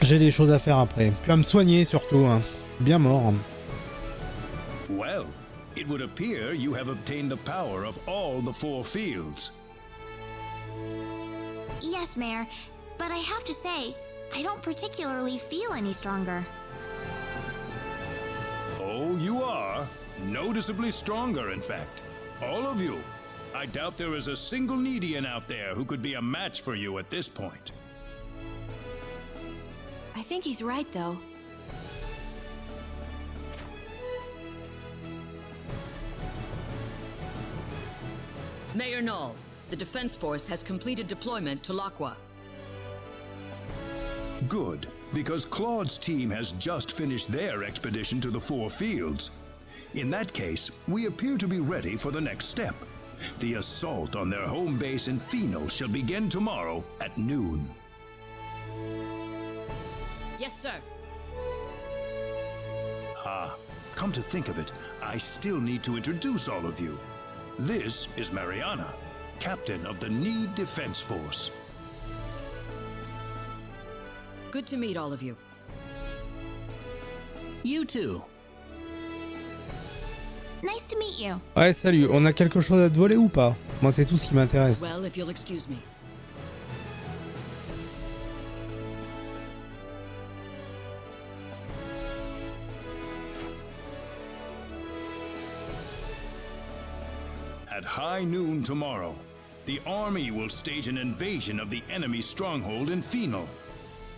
J'ai des choses à faire après. Puis à me soigner surtout. Hein. Je suis bien mort. Well, it would appear you have obtained the power of all the four fields. Yes, Mayor, but I have to say, I don't particularly feel any stronger. Oh, you are. Noticeably stronger, in fact. All of you. I doubt there is a single Needian out there who could be a match for you at this point. I think he's right, though. Mayor Null, the Defense Force has completed deployment to Laqua. Good, because Claude's team has just finished their expedition to the four fields. In that case, we appear to be ready for the next step. The assault on their home base in Pheno shall begin tomorrow at noon. Yes, sir. Ah, come to think of it, I still need to introduce all of you. This is Mariana, captain of the Need Defense Force. Good to meet all of you. You too. Nice to meet you. Ouais, salut. On a quelque chose à te voler ou pas? Moi, c'est tout ce qui m'intéresse. Well, if you'll excuse me. At high noon tomorrow, the army will stage an invasion of the enemy stronghold in Pheno.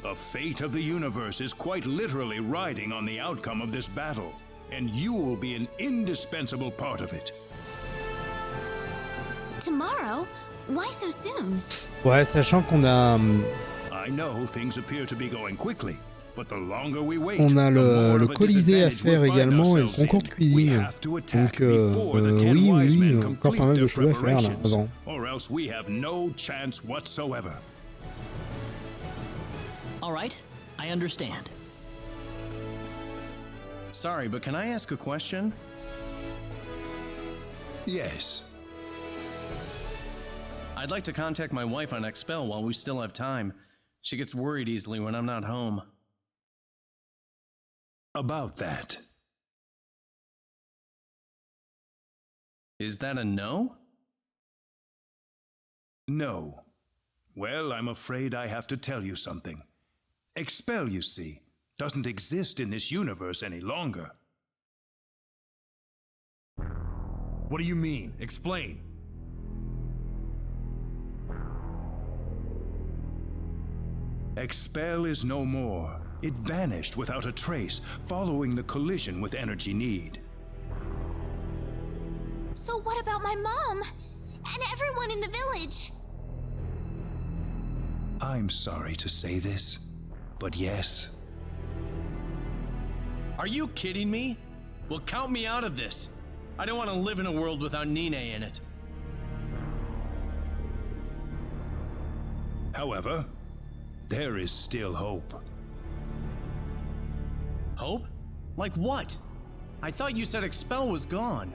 The fate of the universe is quite literally riding on the outcome of this battle, and you will be an indispensable part of it. Tomorrow? Why so soon? Ouais, sachant qu'on a... I know things appear to be going quickly, but the longer we wait, On a the more le of a Colisée à disadvantage faire we'll find également et le ourselves in. concours de We cuisine. have to attack Donc before the 10 oui, wise men encore pas mal complete de their choses à faire là preparations, avant. or else we have no chance whatsoever. All right, I understand. Sorry, but can I ask a question? Yes. I'd like to contact my wife on Expel while we still have time. She gets worried easily when I'm not home. About that. Is that a no? No. Well, I'm afraid I have to tell you something. Expel, you see, doesn't exist in this universe any longer. What do you mean? Explain. Expel is no more. It vanished without a trace, following the collision with Energy Need. So what about my mom? And everyone in the village? I'm sorry to say this, but yes. Are you kidding me? Well, count me out of this. I don't want to live in a world without Nine in it. However, there is still hope. Hope? Like what? I thought you said Expel was gone.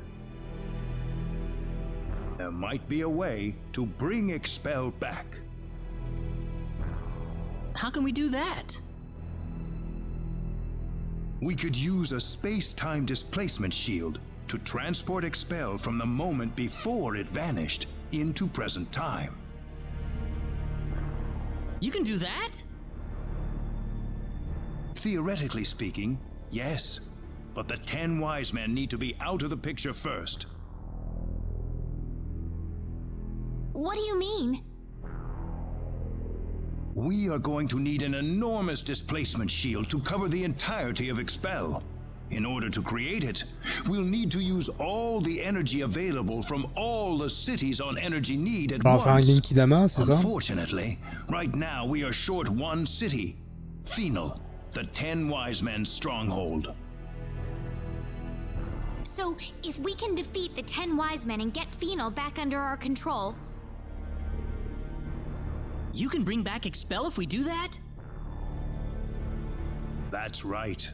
There might be a way to bring Expel back. How can we do that? We could use a space-time displacement shield to transport Expel from the moment before it vanished into present time. You can do that? Theoretically speaking, yes. But the 10 wise men need to be out of the picture first. What do you mean? We are going to need an enormous displacement shield to cover the entirety of Expel. In order to create it, we'll need to use all the energy available from all the cities on Energy Need at On va faire un once. Genkidama, c'est ça? Unfortunately, right now we are short one city, Pheno, the 10 wise men's stronghold. So, if we can defeat the 10 wise men and get Pheno back under our control... You can bring back Expel if we do that? That's right.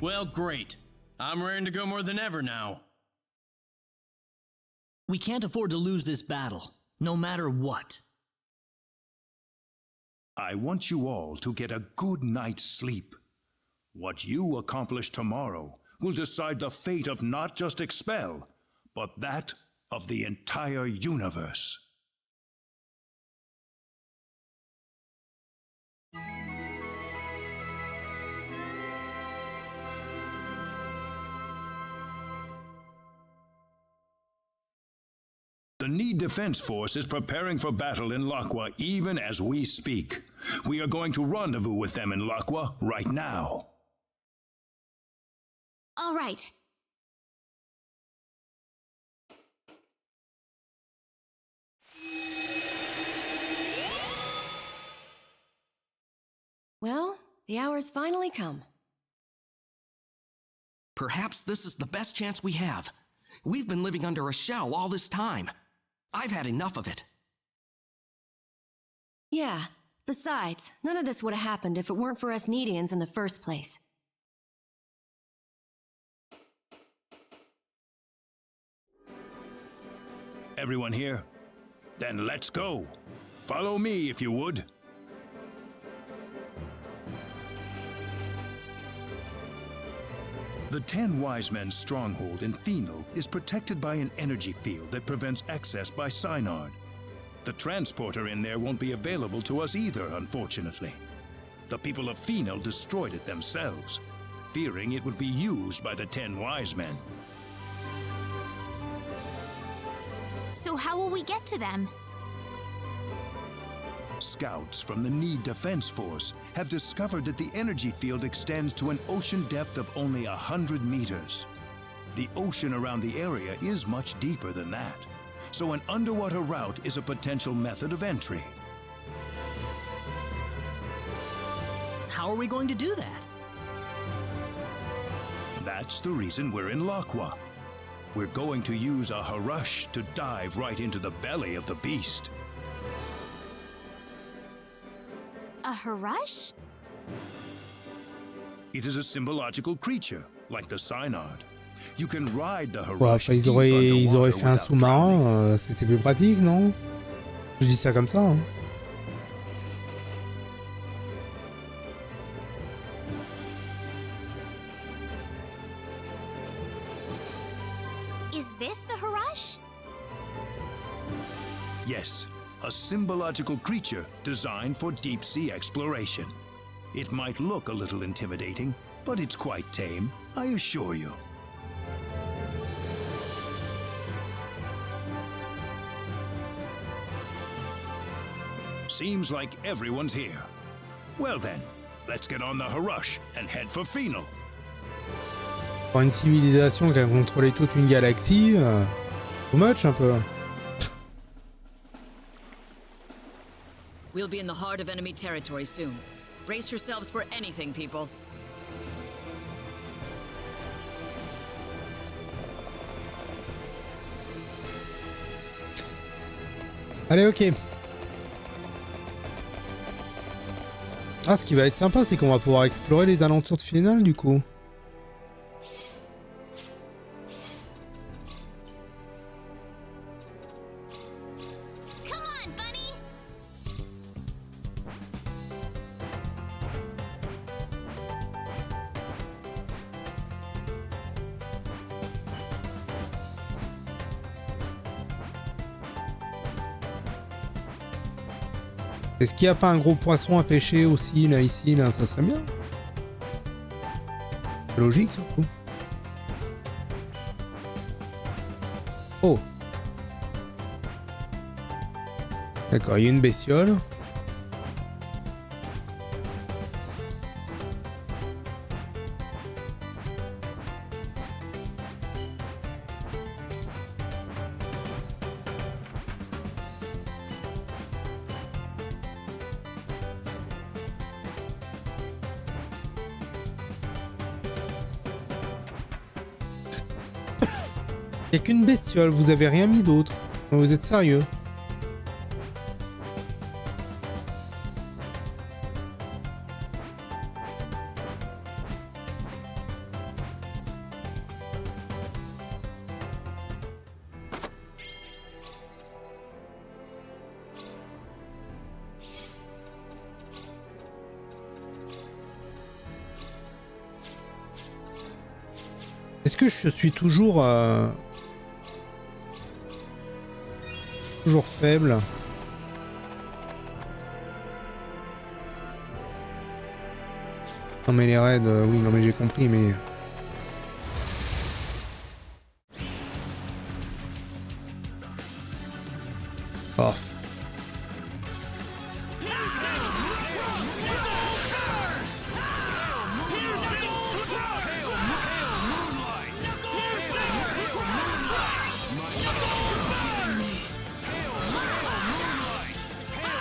Well, great. I'm raring to go more than ever now. We can't afford to lose this battle, no matter what. I want you all to get a good night's sleep. What you accomplish tomorrow will decide the fate of not just Expel, but that of the entire universe. The Need Defense Force is preparing for battle in Laqua even as we speak. We are going to rendezvous with them in Laqua right now. All right. Well, the hour's finally come. Perhaps this is the best chance we have. We've been living under a shell all this time. I've had enough of it. Yeah. Besides, none of this would have happened if it weren't for us Needians in the first place. Everyone here? Then let's go. Follow me if you would. The 10 Wise Men's stronghold in Final is protected by an energy field that prevents access by Synard. The transporter in there won't be available to us either, unfortunately. The people of Final destroyed it themselves, fearing it would be used by the 10 Wise Men. So how will we get to them? Scouts from the Need Defense Force have discovered that the energy field extends to an ocean depth of only 100 meters. The ocean around the area is much deeper than that, so an underwater route is a potential method of entry. How are we going to do that? That's the reason we're in Laqua. We're going to use a Harush to dive right into the belly of the beast. A Harush? It is a symbological creature, like the Synard. You can ride the Ouais, Harush enfin, deep ils auraient underwater fait un without drowning. sous-marin, c'était plus pratique, non? Je dis ça comme ça, hein. Is this the Harush? Yes, a symbological creature designed for deep-sea exploration. It might look a little intimidating, but it's quite tame, I assure you. Seems like everyone's here. Well then, let's get on the Harush and head for Final. Pour une civilisation qui a contrôlé toute une galaxie, too much un peu. We'll be in the heart of enemy territory soon. Brace yourselves for anything, people. Allez, ok. Ah, ce qui va être sympa, c'est qu'on va pouvoir explorer les alentours de Final, du coup. Come on, bunny! Est-ce qu'il n'y a pas un gros poisson à pêcher aussi, là, ici, là? Ça serait bien. C'est logique, surtout. Oh. D'accord, il y a une bestiole. Il n'y a qu'une bestiole, vous avez rien mis d'autre. Vous êtes sérieux? Est-ce que je suis toujours toujours faible? Non mais les raids, oui, non mais j'ai compris, mais... Oh.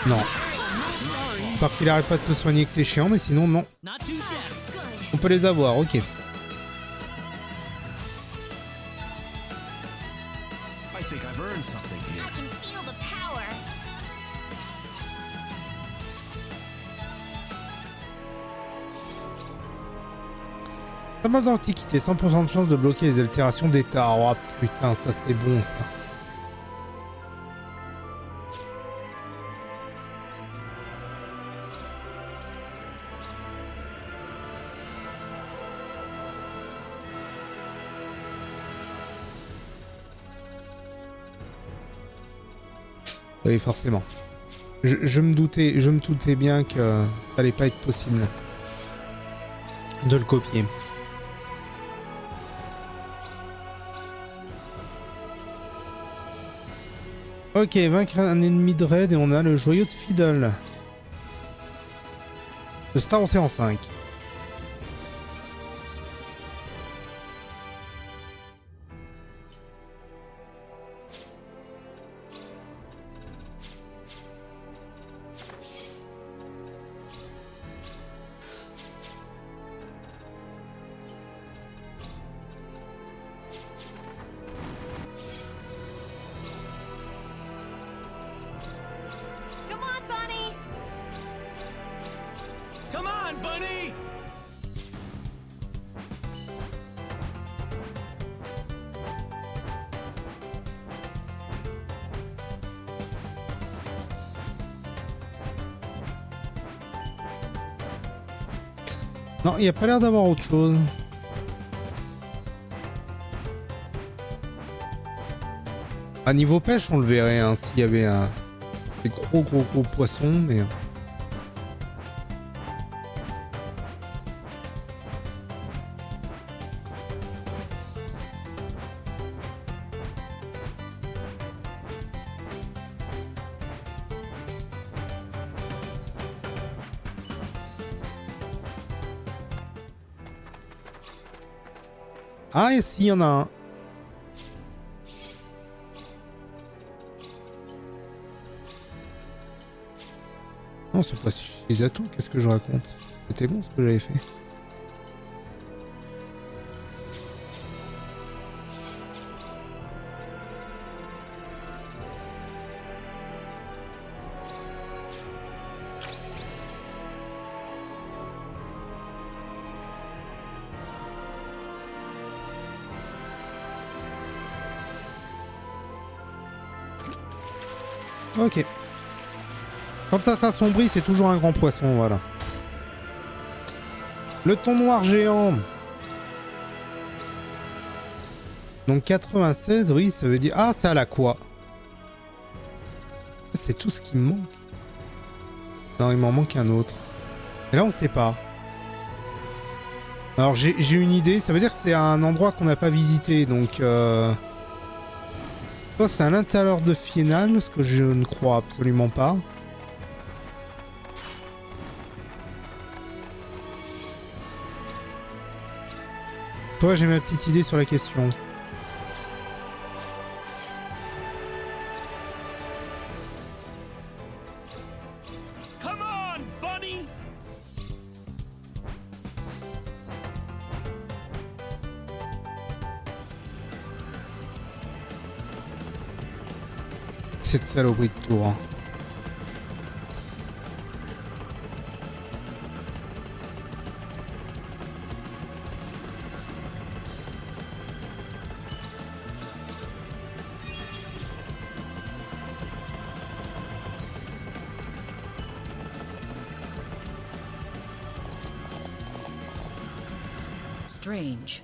Non. Par qu'il arrête pas de se soigner que c'est chiant, mais sinon non. On peut les avoir, ok. I think I've earned something I here. can feel the power. Ça mode d'antiquité, 100% de chance de bloquer les altérations d'état. Oh putain, ça c'est bon ça. Oui, forcément. Je me doutais bien que ça allait pas être possible de le copier. Ok, vaincre un ennemi de raid et on a le joyau de Fiddle. Le Star Océan 5. Come on, Bunny! Come on, bunny! Non, il n'y a pas l'air d'avoir autre chose. À niveau pêche, on le verrait hein, s'il y avait des gros poissons, mais... Ah, et si, il y en a un. Non, c'est pas suffisamment. Qu'est-ce que je raconte? C'était bon ce que j'avais fait. Ok. Quand ça s'assombrit, c'est toujours un grand poisson, voilà. Le thon noir géant. Donc 96, oui, ça veut dire... Ah, c'est à la quoi? C'est tout ce qui me manque. Non, il m'en manque un autre. Et là, on sait pas. Alors, j'ai une idée. Ça veut dire que c'est un endroit qu'on n'a pas visité, donc... Soit c'est à l'intérieur de Final, ce que je ne crois absolument pas. Toi, j'ai ma petite idée sur la question. Come on, bunny! Cette saloperie de tour. Hein. Strange.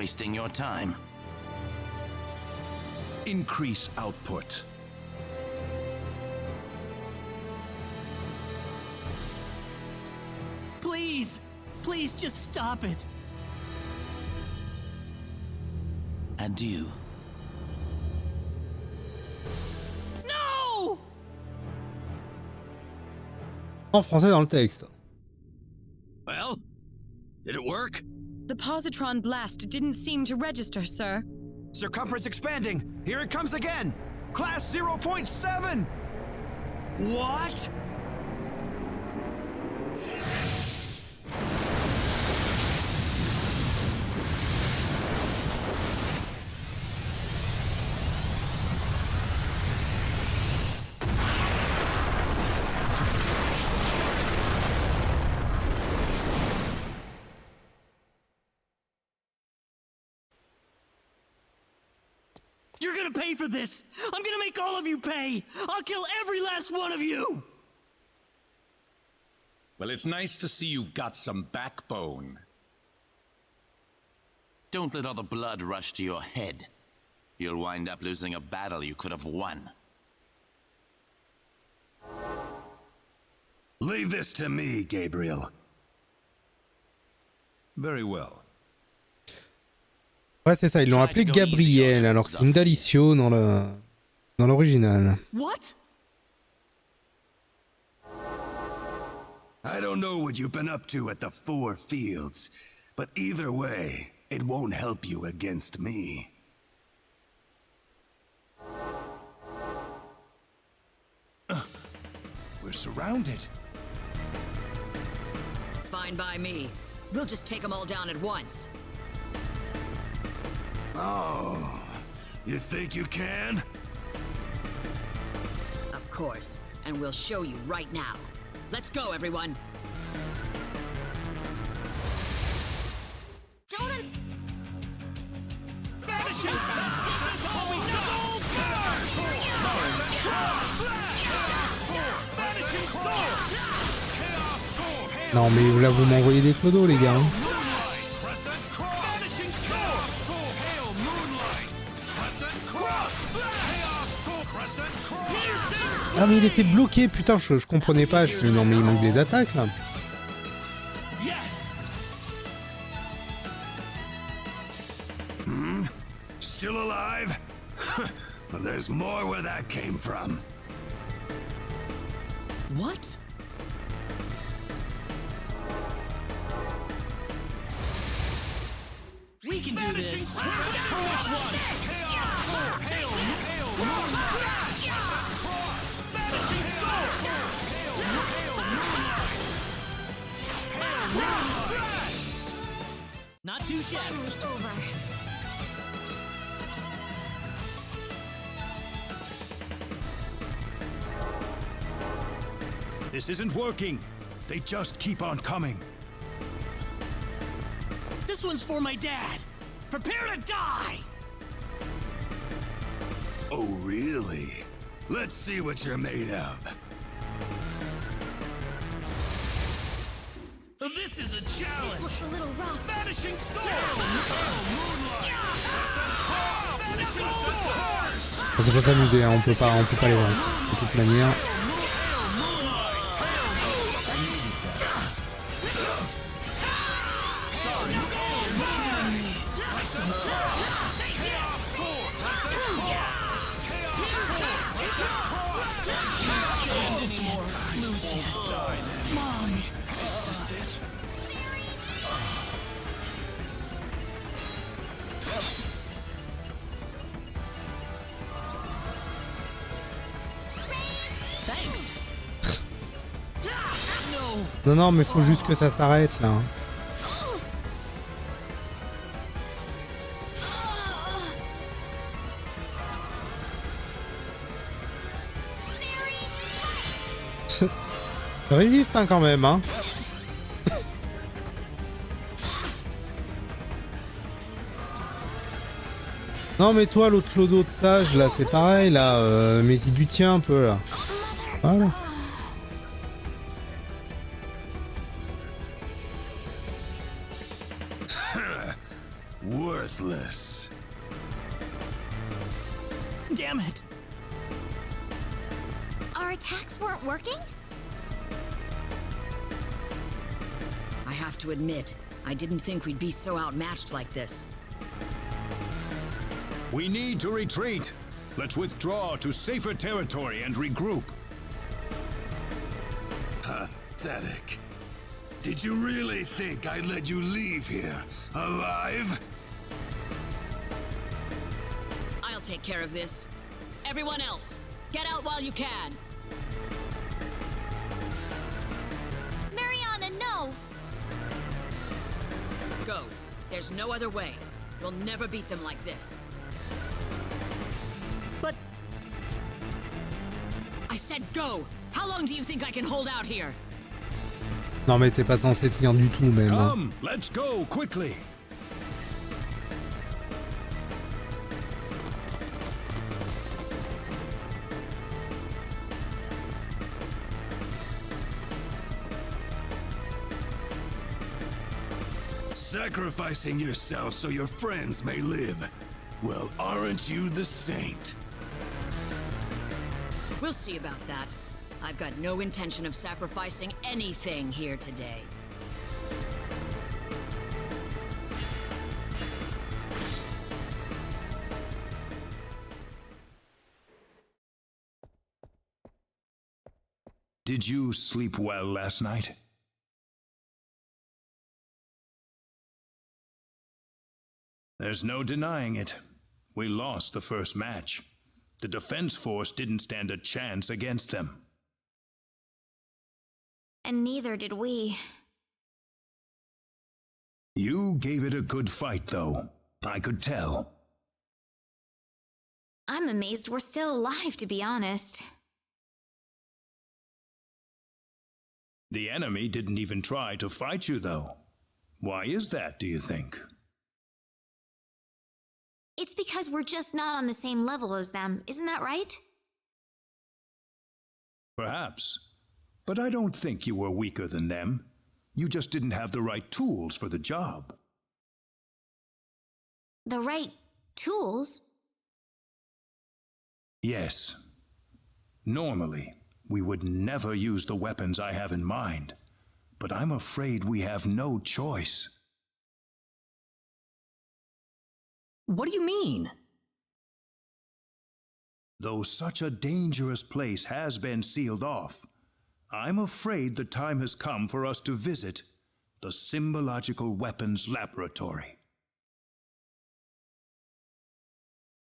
wasting your time. Increase output. Please! Please just stop it! Adieu. No! En français dans le texte. Well, did it work? The positron blast didn't seem to register, sir. Circumference expanding. Here it comes again. Class 0.7. What? You're gonna pay for this! I'm gonna make all of you pay! I'll kill every last one of you! Well, it's nice to see you've got some backbone. Don't let all the blood rush to your head. You'll wind up losing a battle you could have won. Leave this to me, Gabriel. Very well. Ouais, c'est ça, ils l'ont appelé Gabriel, alors que c'est une Dalicio dans l'original. What? I don't know what you've been up to at the Four Fields, but either way, it won't help you against me. We're surrounded. Fine by me. We'll just take them all down at once. Oh, you think you can? Of course, and we'll show you right now. Let's go, everyone. Non mais là vous m'envoyez des clodos les gars. Ah mais il était bloqué, putain, je comprenais pas, je suis non mais il manque des attaques là. Still alive? Well, there's more where that came from. What? We can do this. Not too shabby. Over. This isn't working. They just keep on coming. This one's for my dad. Prepare to die! Oh, really? Let's see what you're made of. This is a challenge! This looks a little rough. Vanishing sword! Ça peut pas s'amuser, hein, on peut pas les voir. De toute manière. Non, non, mais faut juste que ça s'arrête là. Ça résiste hein, quand même. Hein. Non, mais toi, l'autre clodo de sage là, c'est pareil là. Mais il du tien un peu là. Voilà. Worthless. Damn it! Our attacks weren't working? I have to admit, I didn't think we'd be so outmatched like this. We need to retreat. Let's withdraw to safer territory and regroup. Pathetic. Did you really think I'd let you leave here alive? I'll take care of this. Everyone else, get out while you can. Mariana, no! Go. There's no other way. We'll never beat them like this. But... I said go! How long do you think I can hold out here? Non mais t'es pas censé tenir du tout même. Hein. Come, let's go quickly. Sacrificing yourself so your friends may live. Well, aren't you the saint? We'll see about that. I've got no intention of sacrificing anything here today. Did you sleep well last night? There's no denying it. We lost the first match. The defense force didn't stand a chance against them. And neither did we. You gave it a good fight, though. I could tell. I'm amazed we're still alive, to be honest. The enemy didn't even try to fight you, though. Why is that, do you think? It's because we're just not on the same level as them, isn't that right? Perhaps. But I don't think you were weaker than them. You just didn't have the right tools for the job. The right tools? Yes. Normally, we would never use the weapons I have in mind. But I'm afraid we have no choice. What do you mean? Though such a dangerous place has been sealed off, I'm afraid the time has come for us to visit the Symbological Weapons Laboratory.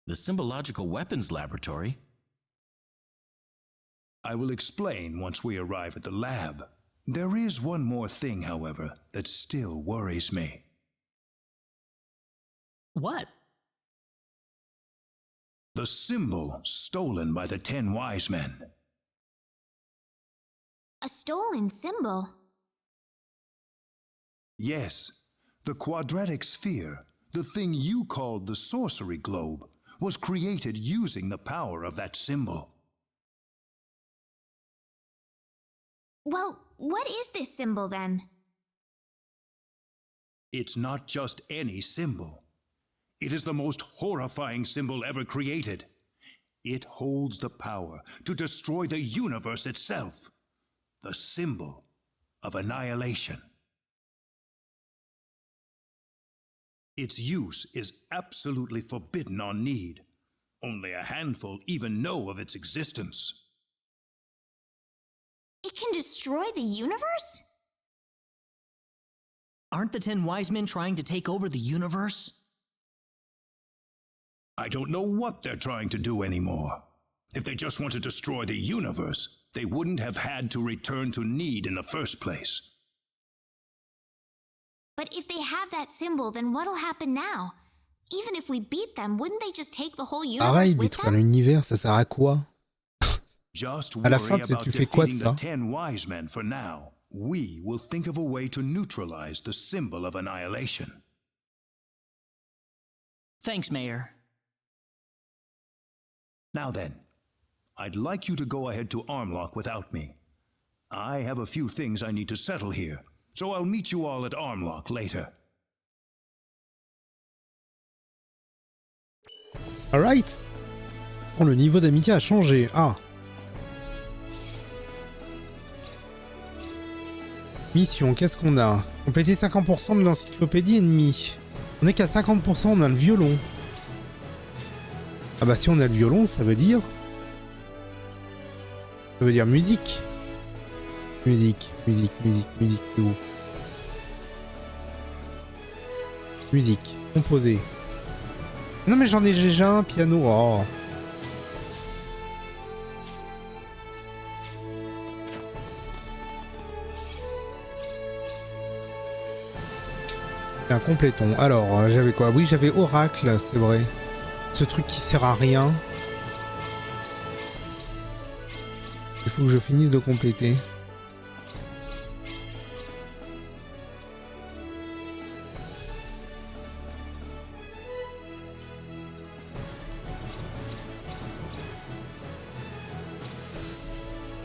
The Symbological Weapons Laboratory? I will explain once we arrive at the lab. There is one more thing, however, that still worries me. What? The symbol stolen by the 10 wise men. A stolen symbol? Yes, the quadratic sphere, the thing you called the sorcery globe, was created using the power of that symbol. Well, what is this symbol then? It's not just any symbol. It is the most horrifying symbol ever created. It holds the power to destroy the universe itself. The symbol of annihilation. Its use is absolutely forbidden on Need. Only a handful even know of its existence. It can destroy the universe? Aren't the 10 wise men trying to take over the universe? I don't know what they're trying to do anymore. If they just want to destroy the universe, they wouldn't have had to return to Need in the first place. But if they have that symbol, then what'll happen now? Even if we beat them, wouldn't they just take the whole universe Pareil, with détruire them? l'univers, ça sert à quoi? Just À la worry fin, about tu fais quoi de defeating ça? the 10 wise men for now. We will think of a way to neutralize the symbol of annihilation. Thanks, Mayor. Now then, I'd like you to go ahead to Armlock without me. I have a few things I need to settle here, so I'll meet you all at Armlock later. Alright. Oh, le niveau d'amitié a changé. Ah. Mission, qu'est-ce qu'on a? Compléter 50% de l'encyclopédie ennemie. On est qu'à 50%, on a le violon. Ah bah si on a le violon, ça veut dire... Ça veut dire musique. Musique, c'est où? Musique, composer. Non mais j'en ai déjà un piano. Oh. Un compléton. Alors, j'avais quoi? Oui, j'avais Oracle, c'est vrai. Ce truc qui sert à rien. Il faut que je finisse de compléter.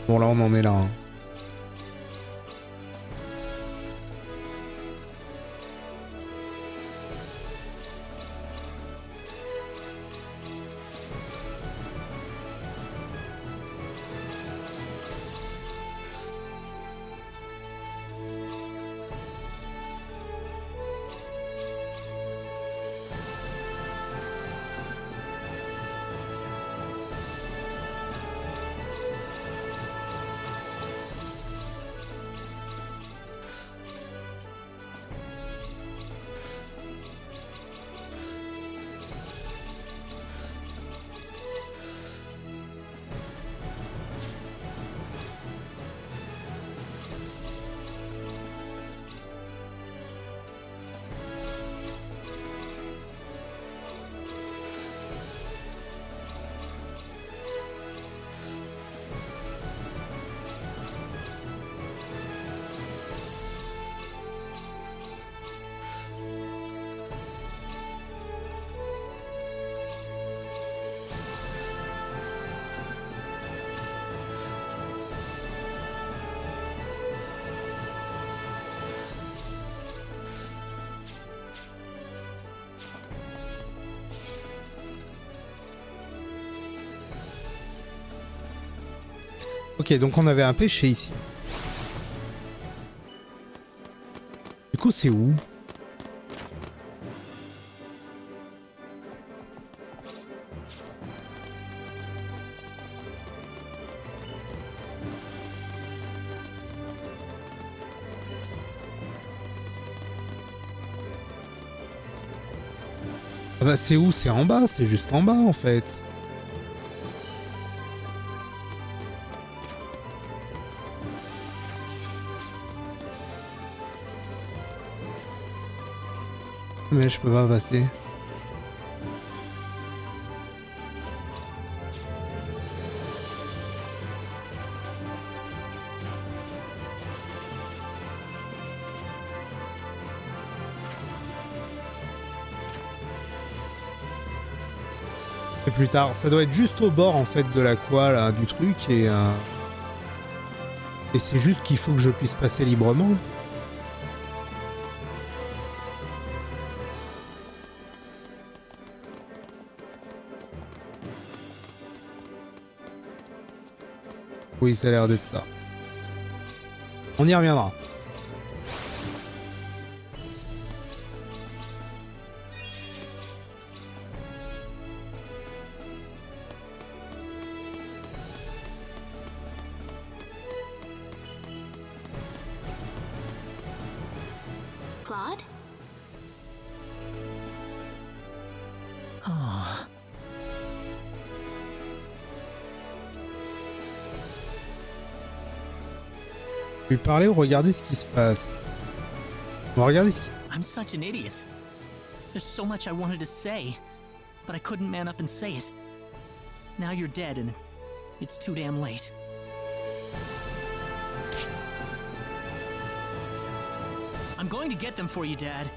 Bon là on en est là. Hein. Ok, donc on avait un péché ici. Du coup, c'est où? Ah bah c'est où? C'est en bas, c'est juste en bas en fait. Mais je peux pas passer. Et plus tard, ça doit être juste au bord en fait de la quoi là, du truc et c'est juste qu'il faut que je puisse passer librement. Oui, ça a l'air d'être ça. On y reviendra. Claude? Oh. Lui parler ou regarder ce qui se passe? On va regarder ce qui se passe. I'm such an idiot. There's so much I wanted to say, but I couldn't man up and say it. Now you're dead and it's too damn late. I'm going to get them for you, Dad.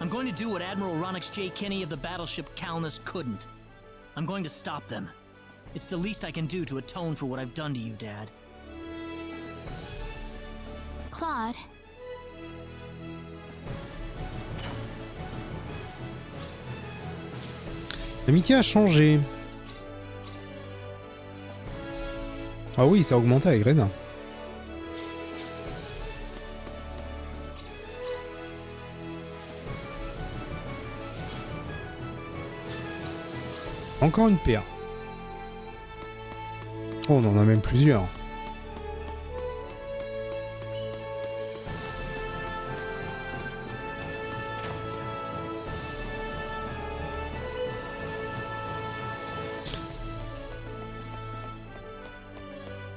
I'm going to do what Admiral Ronix J. Kinney of the battleship Calnus couldn't. I'm going to stop them. It's the least I can do to atone for what I've done to you, Dad. Claude. L'amitié a changé. Ah oui, ça a augmenté avec Rena. Encore une paire. Oh, on en a même plusieurs.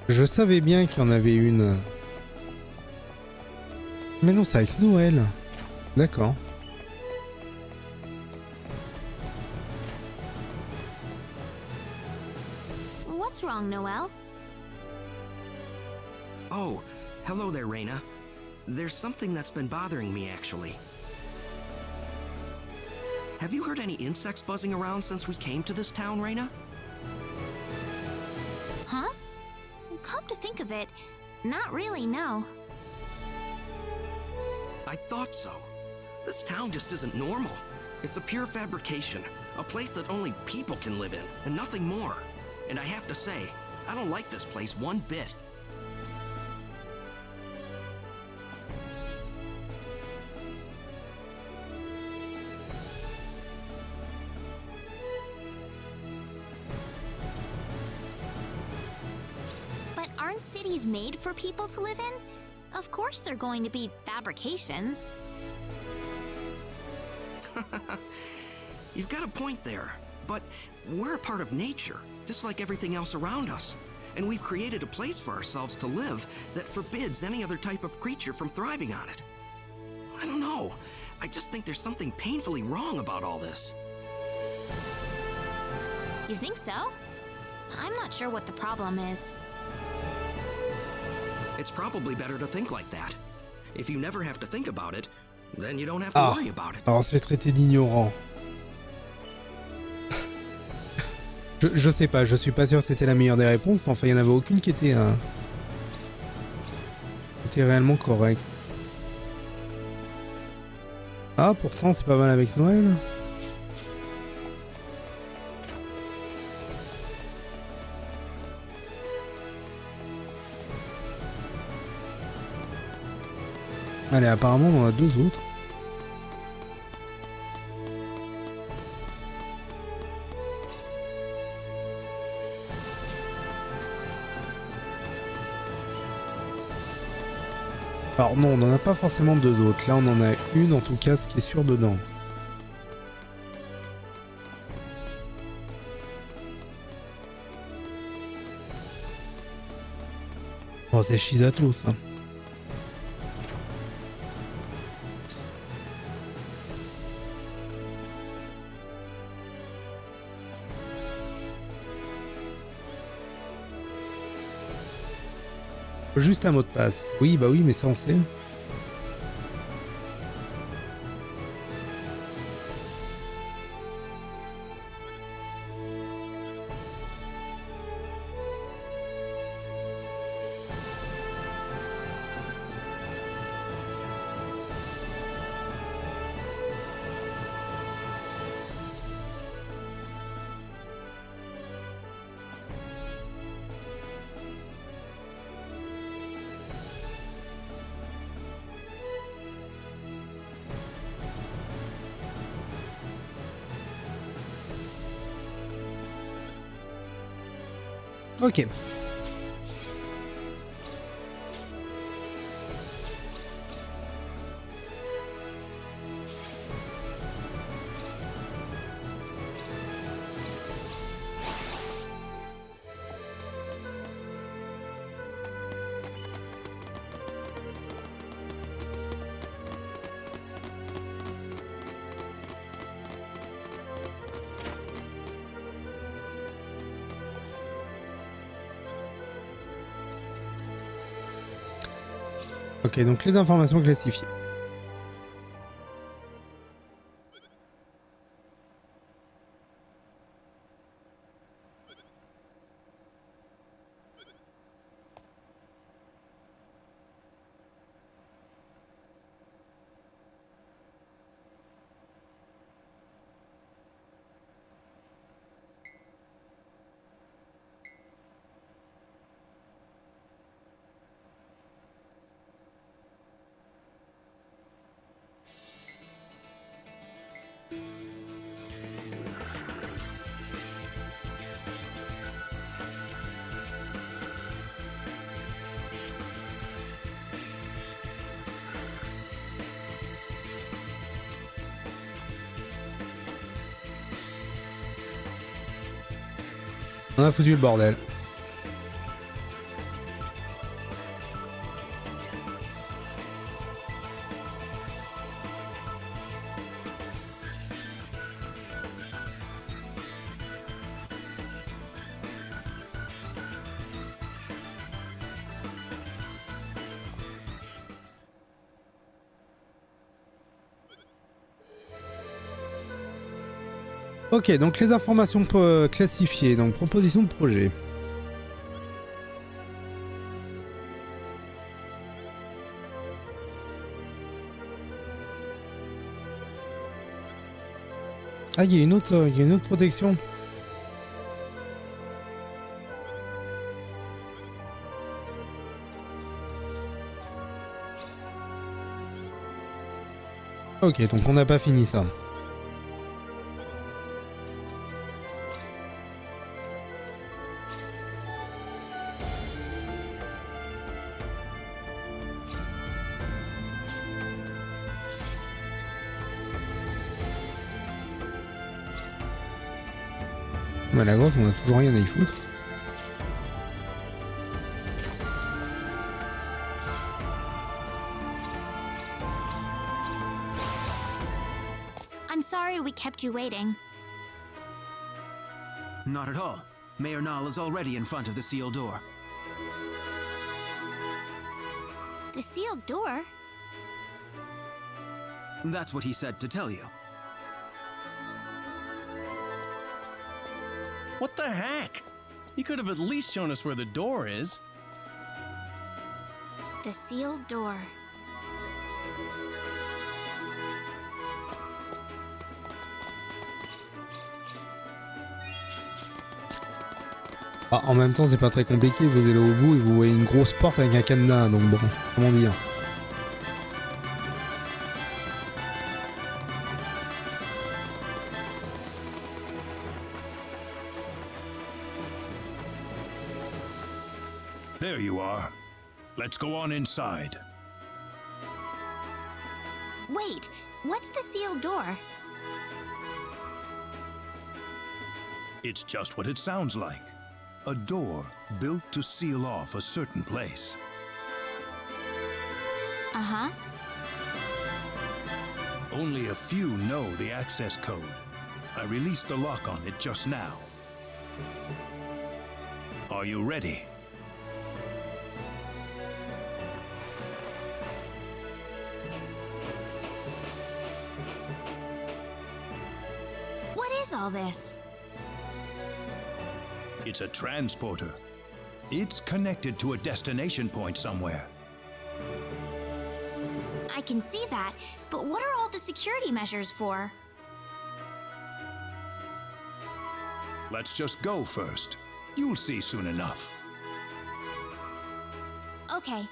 Je savais bien qu'il y en avait une. Mais non, c'est avec Noël. D'accord. What's wrong, Noel? Oh, hello there, Rena. There's something that's been bothering me, actually. Have you heard any insects buzzing around since we came to this town, Rena? Huh? Come to think of it, not really, no. I thought so. This town just isn't normal. It's a pure fabrication, a place that only people can live in, and nothing more. And I have to say, I don't like this place one bit. But aren't cities made for people to live in? Of course they're going to be fabrications. You've got a point there, but we're a part of nature, just like everything else around us. And we've created a place for ourselves to live that forbids any other type of creature from thriving on it. I don't know. I just think there's something painfully wrong about all this. You think so? I'm not sure what the problem is. It's probably better to think like that. If you never have to think about it, then you don't have to worry about it. Alors on se fait traiter d'ignorant. Je sais pas, je suis pas sûr que c'était la meilleure des réponses, mais enfin il n'y en avait aucune qui était réellement correcte. Ah pourtant c'est pas mal avec Noël. Allez, apparemment on en a deux autres. Alors non, on n'en a pas forcément deux autres. Là on en a une en tout cas, ce qui est sûr dedans. Oh c'est Shizato ça. Juste un mot de passe. Oui, bah oui, mais ça on sait. Ok. Ok, donc les informations classifiées. On a foutu le bordel. Ok, donc les informations classifiées, donc proposition de projet. Ah, il y a une autre protection. Ok, donc on n'a pas fini ça. Mais la grosse, on a toujours rien à y foutre. I'm sorry we kept you waiting. Not at all. Mayor Nall is already in front of the sealed door. The sealed door? That's what he said to tell you. What the heck? He could have at least shown us where the door is. The sealed door. Ah, en même temps, c'est pas très compliqué. Vous allez au bout et vous voyez une grosse porte avec un cadenas. Donc bon, comment dire? There you are. Let's go on inside. Wait, what's the sealed door? It's just what it sounds like. A door built to seal off a certain place. Uh-huh. Only a few know the access code. I released the lock on it just now. Are you ready? What is all this? It's a transporter. It's connected to a destination point somewhere. I can see that, but what are all the security measures for? Let's just go first. You'll see soon enough. Okay.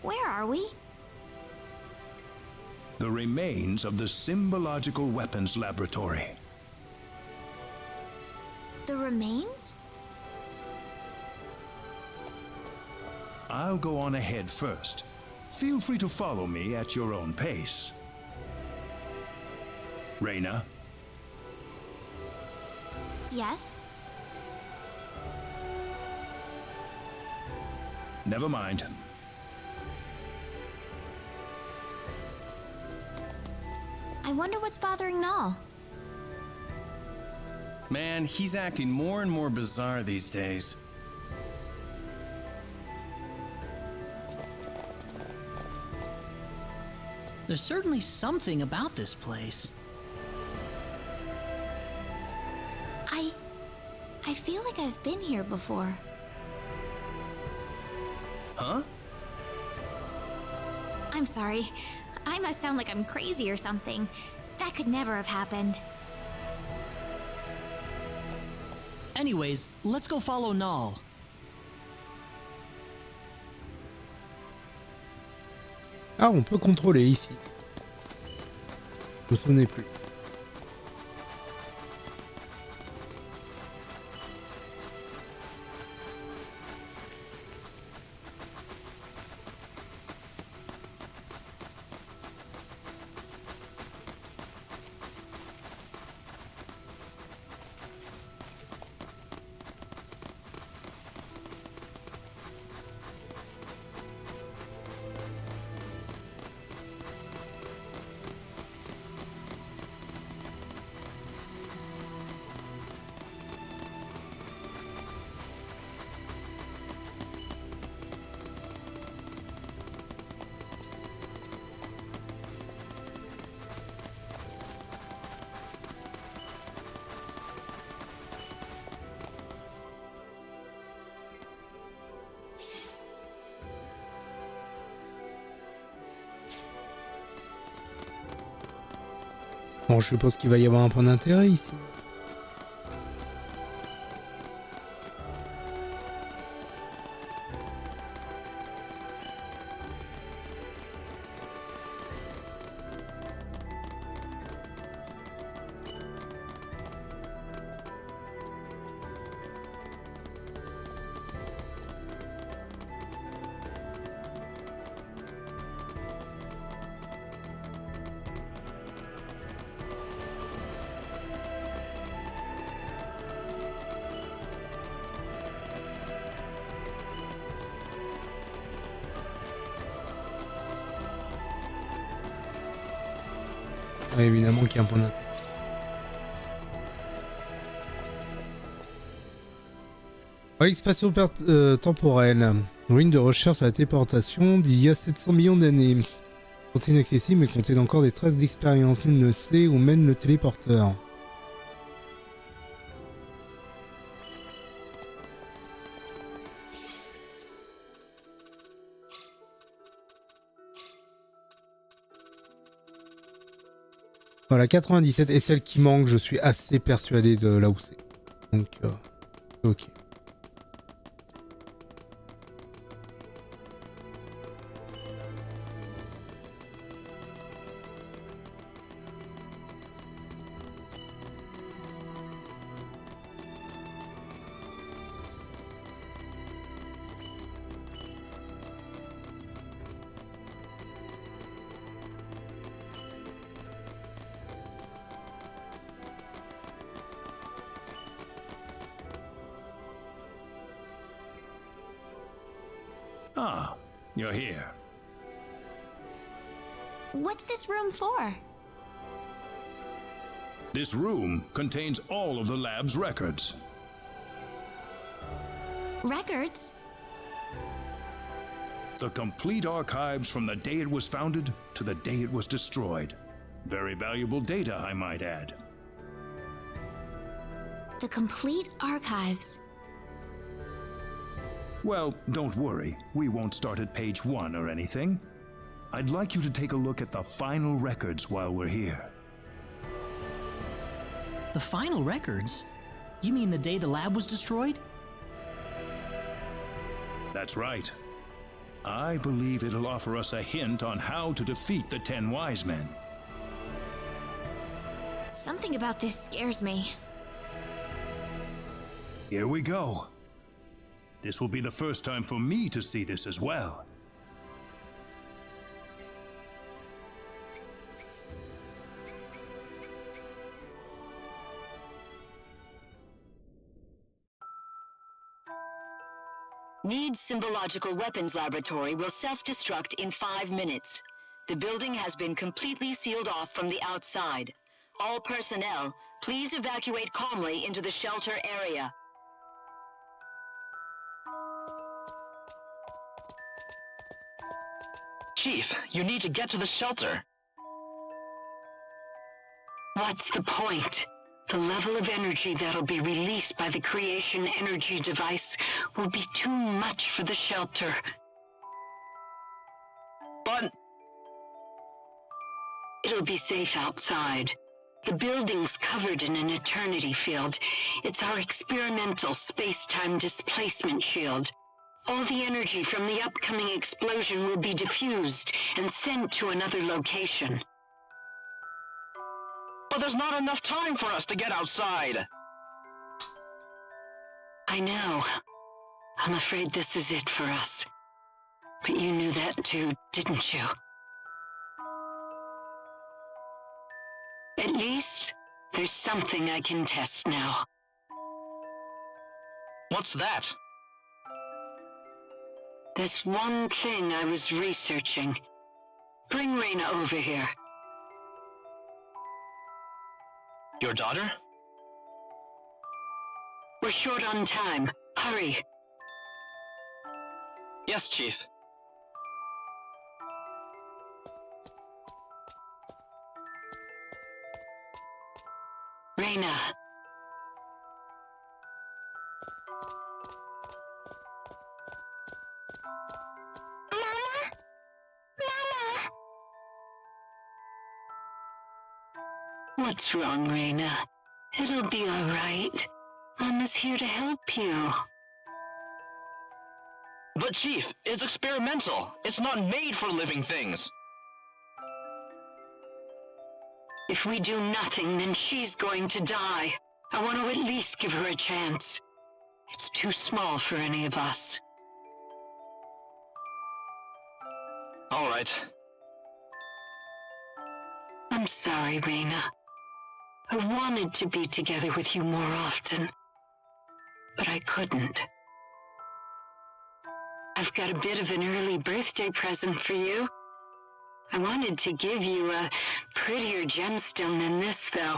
Where are we? The remains of the symbological weapons laboratory. The remains? I'll go on ahead first. Feel free to follow me at your own pace. Rena? Yes? Never mind. I wonder what's bothering Nall. Man, he's acting more and more bizarre these days. There's certainly something about this place. I feel like I've been here before. Huh? I'm sorry. I must sound like I'm crazy or something. That could never have happened. Anyways, let's go follow Nall. Ah, on peut contrôler ici. Je me souvenais plus. Bon, je suppose qu'il va y avoir un point d'intérêt ici. Ouais, évidemment qu'il y a un point d'intérêt. Relique spatio-temporelle. Ruine de recherche à la téléportation d'il y a 700 millions d'années. Sont inaccessibles mais contiennent encore des traces d'expérience. Nul ne sait où mène le téléporteur. Voilà, 97 est celle qui manque, je suis assez persuadé de là où c'est. Donc, ok. Ah, you're here. What's this room for? This room contains all of the lab's records. Records? The complete archives from the day it was founded to the day it was destroyed. Very valuable data, I might add. The complete archives. Well, don't worry. We won't start at page 1 or anything. I'd like you to take a look at the final records while we're here. The final records? You mean the day the lab was destroyed? That's right. I believe it'll offer us a hint on how to defeat the 10 Wise Men. Something about this scares me. Here we go. This will be the first time for me to see this as well. Need Symbological Weapons Laboratory will self-destruct in 5 minutes. The building has been completely sealed off from the outside. All personnel, please evacuate calmly into the shelter area. Chief, you need to get to the shelter. What's the point? The level of energy that'll be released by the creation energy device will be too much for the shelter. But... It'll be safe outside. The building's covered in an eternity field. It's our experimental space-time displacement shield. All the energy from the upcoming explosion will be diffused and sent to another location. But there's not enough time for us to get outside. I know. I'm afraid this is it for us. But you knew that too, didn't you? At least, there's something I can test now. What's that? There's one thing I was researching. Bring Rena over here. Your daughter? We're short on time. Hurry. Yes, Chief. Rena. What's wrong, Rena? It'll be all right. Mama's here to help you. But Chief, it's experimental. It's not made for living things. If we do nothing, then she's going to die. I want to at least give her a chance. It's too small for any of us. All right. I'm sorry, Rena. I wanted to be together with you more often, but I couldn't. I've got a bit of an early birthday present for you. I wanted to give you a prettier gemstone than this, though.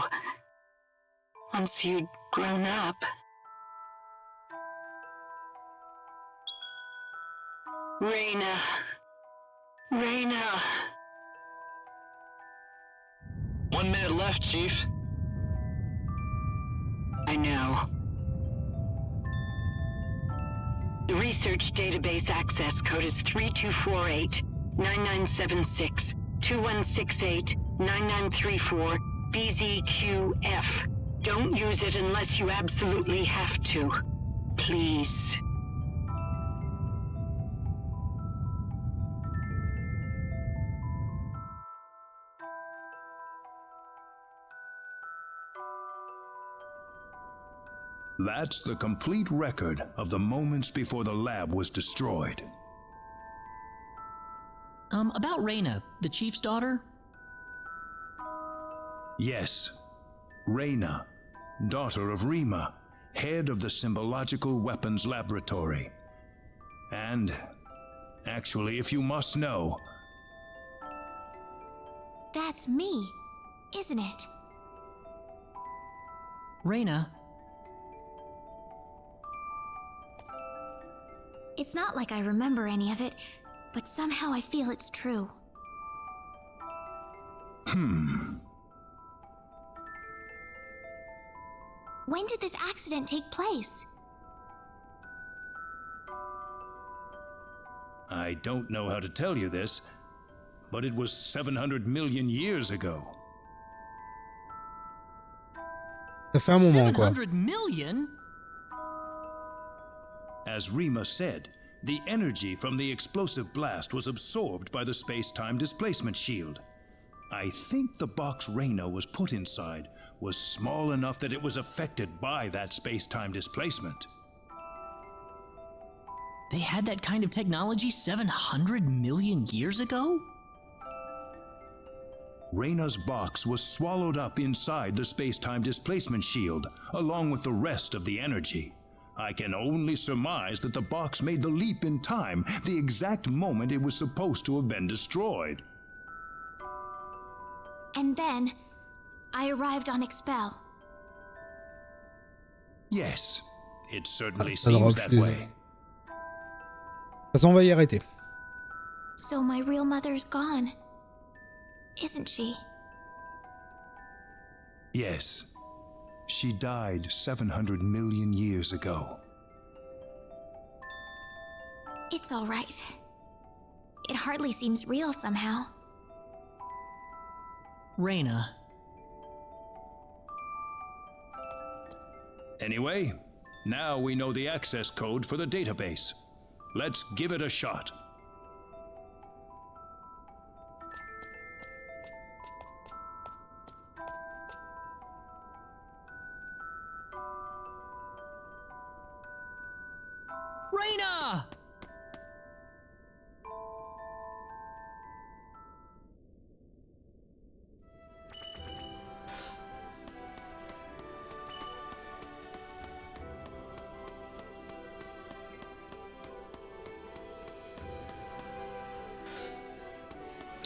Once you'd grown up. Rena. Rena. 1 minute left, Chief. I know. The research database access code is 3248-9976-2168-9934 BZQF. Don't use it unless you absolutely have to. Please. That's the complete record of the moments before the lab was destroyed. About Rena, the chief's daughter? Yes, Rena, daughter of Rima, head of the symbological weapons laboratory. And, actually, if you must know... That's me, isn't it? Rena. It's not like I remember any of it, but somehow I feel it's true. When did this accident take place? I don't know how to tell you this, but it was 700 million years ago. Ça fait un moment, quoi. 700 million? As Rima said, the energy from the explosive blast was absorbed by the space-time displacement shield. I think the box Rena was put inside was small enough that it was affected by that space-time displacement. They had that kind of technology 700 million years ago? Rena's box was swallowed up inside the space-time displacement shield, along with the rest of the energy. I can only surmise that the box made the leap in time, the exact moment it was supposed to have been destroyed. And then, I arrived on Expel. Yes, it certainly Ça le seems that refuse. way. De toute façon, on va y arrêter. So my real mother's gone, isn't she? Yes, she died 700 million years ago. It's all right. It hardly seems real somehow. Rena. Anyway, now we know the access code for the database. Let's give it a shot. Rena!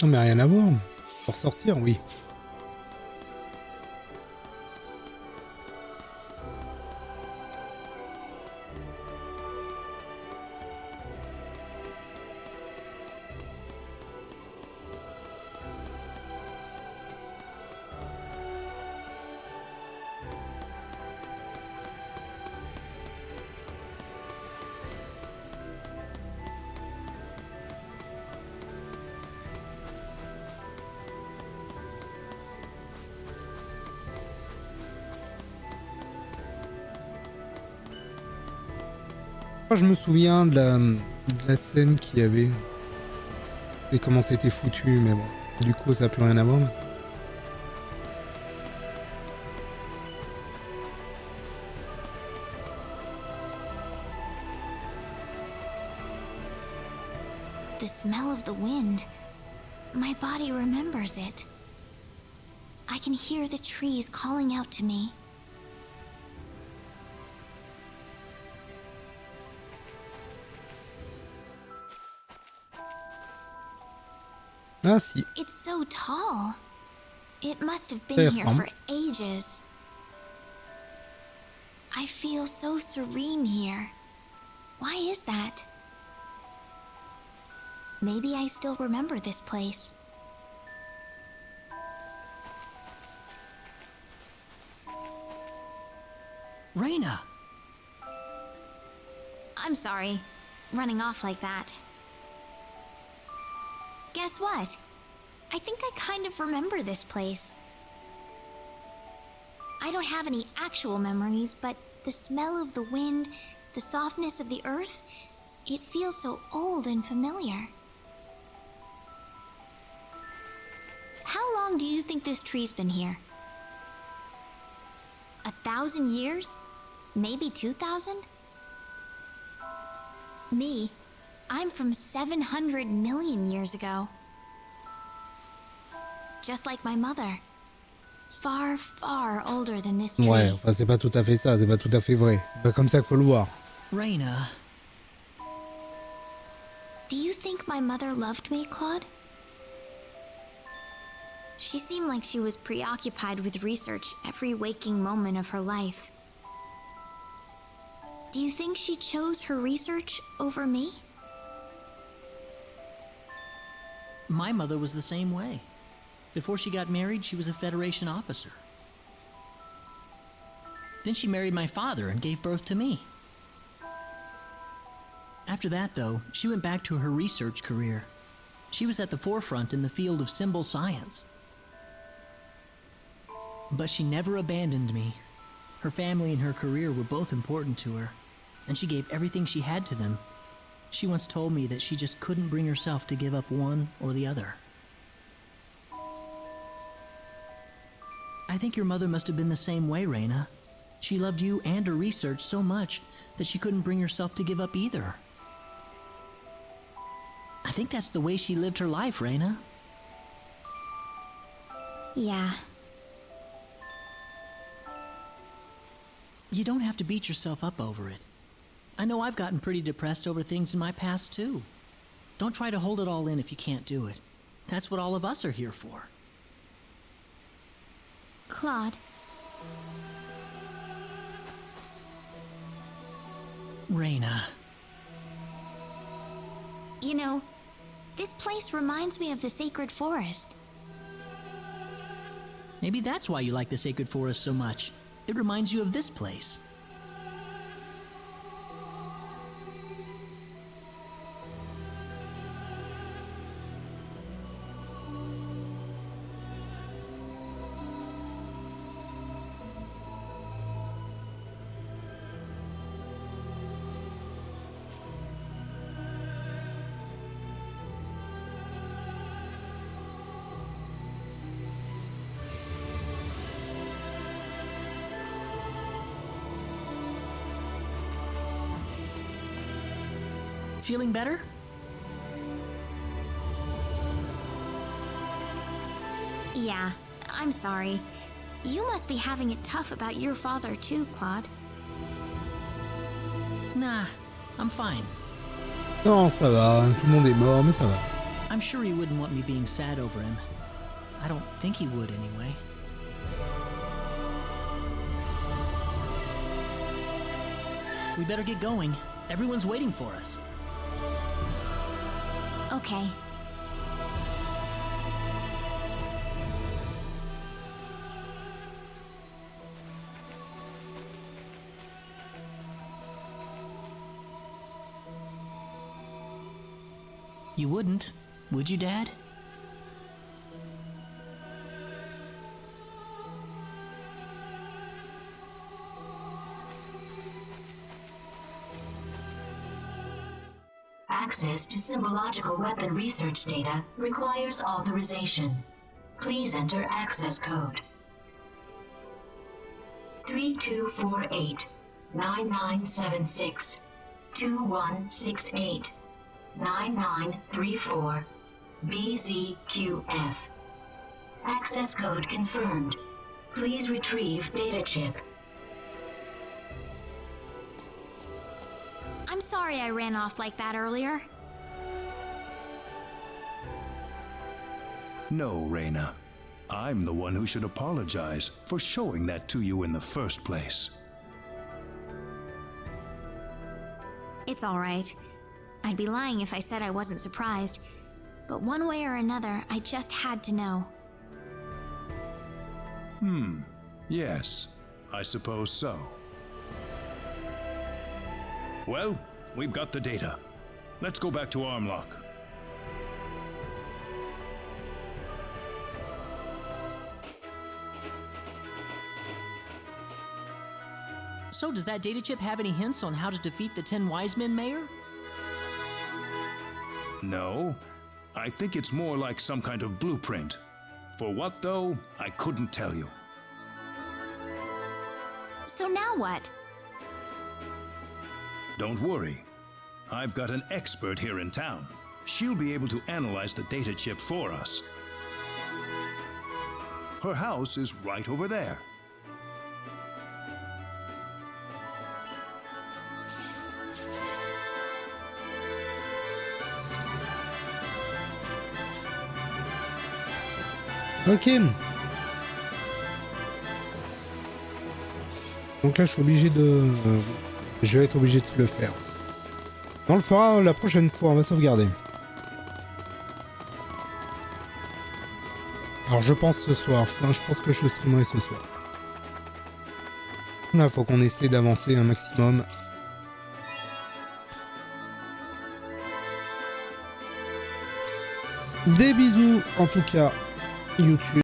Non mais rien à voir. Pour sortir, oui. crois que je me souviens de la scène qu'il y avait. Et comment c'était foutu, mais bon. Du coup, ça n'a plus rien à voir. The smell of the wind. My body remembers it. I can hear the trees calling out to me. Ah si. It's so tall. It must have been here for ages. I feel so serene here. Why is that? Maybe I still remember this place. Rena! I'm sorry, running off like that. Guess what? I think I kind of remember this place. I don't have any actual memories, but the smell of the wind, the softness of the earth, it feels so old and familiar. How long do you think this tree's been here? 1,000 years? Maybe 2,000? Me, I'm from 700 million years ago. Just like my mother. Far, far older than this tree. Ouais, enfin c'est pas tout à fait ça, c'est pas tout à fait vrai. C'est pas comme ça qu'il faut le voir. Rena. Do you think my mother loved me, Claude? She seemed like she was preoccupied with research every waking moment of her life. Do you think she chose her research over me? My mother was the same way. Before she got married, she was a Federation officer. Then she married my father and gave birth to me. After that, though, she went back to her research career. She was at the forefront in the field of symbol science. But she never abandoned me. Her family and her career were both important to her, and she gave everything she had to them. She once told me that she just couldn't bring herself to give up one or the other. I think your mother must have been the same way, Rena. She loved you and her research so much that she couldn't bring herself to give up either. I think that's the way she lived her life, Rena. Yeah. You don't have to beat yourself up over it. I know I've gotten pretty depressed over things in my past, too. Don't try to hold it all in if you can't do it. That's what all of us are here for. Claude. Rena. You know, this place reminds me of the sacred forest. Maybe that's why you like the sacred forest so much. It reminds you of this place. Feeling better? Yeah, I'm sorry. You must be having it tough about your father too, Claude. Nah, I'm fine. Non, ça va. Tout le monde est mort, mais ça va. I'm sure he wouldn't want me being sad over him. I don't think he would anyway. We better get going. Everyone's waiting for us. Okay. You wouldn't, would you, Dad? Access to symbological weapon research data requires authorization. Please enter access code 3248 9976 2168 9934 BZQF. Access code confirmed. Please retrieve data chip. I'm sorry I ran off like that earlier. No, Rena. I'm the one who should apologize for showing that to you in the first place. It's all right. I'd be lying if I said I wasn't surprised. But one way or another, I just had to know. Yes, I suppose so. Well, we've got the data. Let's go back to Armlock. So does that data chip have any hints on how to defeat the 10 wise men, Mayor? No, I think it's more like some kind of blueprint. For what, though, I couldn't tell you. So now what? Don't worry. I've got an expert here in town. She'll be able to analyze the data chip for us. Her house is right over there. Ok. Donc là, je suis obligé de... je vais être obligé de le faire. On le fera la prochaine fois, on va sauvegarder. Alors je pense ce soir, je pense que je le streamerai ce soir. Là, faut qu'on essaie d'avancer un maximum. Des bisous en tout cas, YouTube.